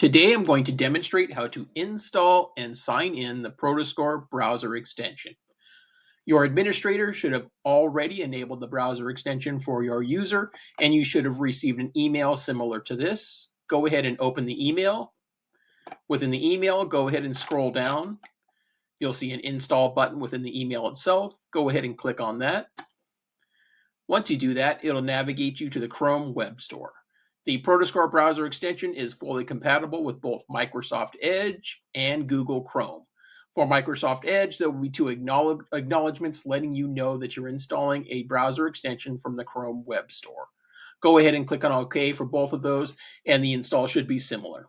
Today I'm going to demonstrate how to install and sign in the Prodoscore browser extension. Your administrator should have already enabled the browser extension for your user, and you should have received an email similar to this. Go ahead and open the email. Within the email, go ahead and scroll down. You'll see an install button within the email itself. Go ahead and click on that. Once you do that, it'll navigate you to the Chrome web store. The Prodoscore browser extension is fully compatible with both Microsoft Edge and Google Chrome. For Microsoft Edge, there will be two acknowledgments letting you know that you're installing a browser extension from the Chrome web store. Go ahead and click on OK for both of those, and the install should be similar.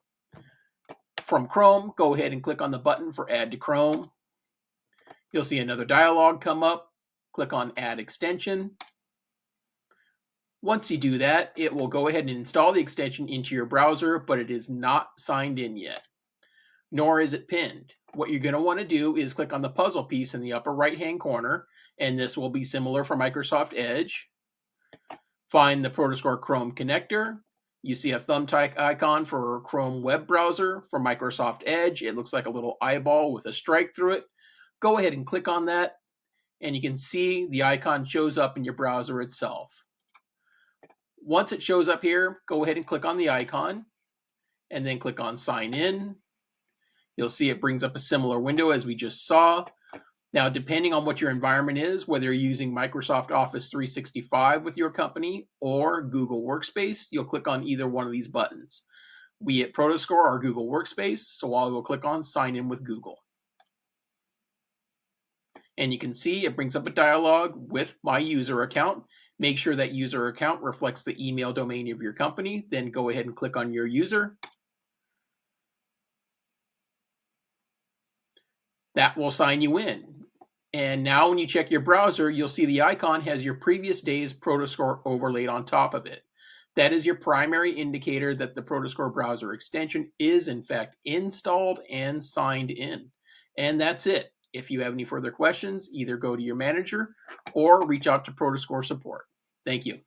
From Chrome, go ahead and click on the button for Add to Chrome. You'll see another dialog come up. Click on Add Extension. Once you do that, it will go ahead and install the extension into your browser, but it is not signed in yet, nor is it pinned. What you're going to want to do is click on the puzzle piece in the upper right-hand corner, and this will be similar for Microsoft Edge. Find the Prodoscore Chrome connector. You see a thumbtack icon for Chrome web browser. For Microsoft Edge, it looks like a little eyeball with a strike through it. Go ahead and click on that, and you can see the icon shows up in your browser itself. Once it shows up here, go ahead and click on the icon and then click on Sign In. You'll see it brings up a similar window as we just saw. Now, depending on what your environment is, whether you're using Microsoft Office 365 with your company or Google Workspace, you'll click on either one of these buttons. We at Prodoscore are Google Workspace, so I will click on Sign In with Google. And you can see it brings up a dialog with my user account. Make sure that user account reflects the email domain of your company. Then go ahead and click on your user. That will sign you in. And now when you check your browser, you'll see the icon has your previous day's Prodoscore overlaid on top of it. That is your primary indicator that the Prodoscore browser extension is in fact installed and signed in. And that's it. If you have any further questions, either go to your manager or reach out to Prodoscore support. Thank you.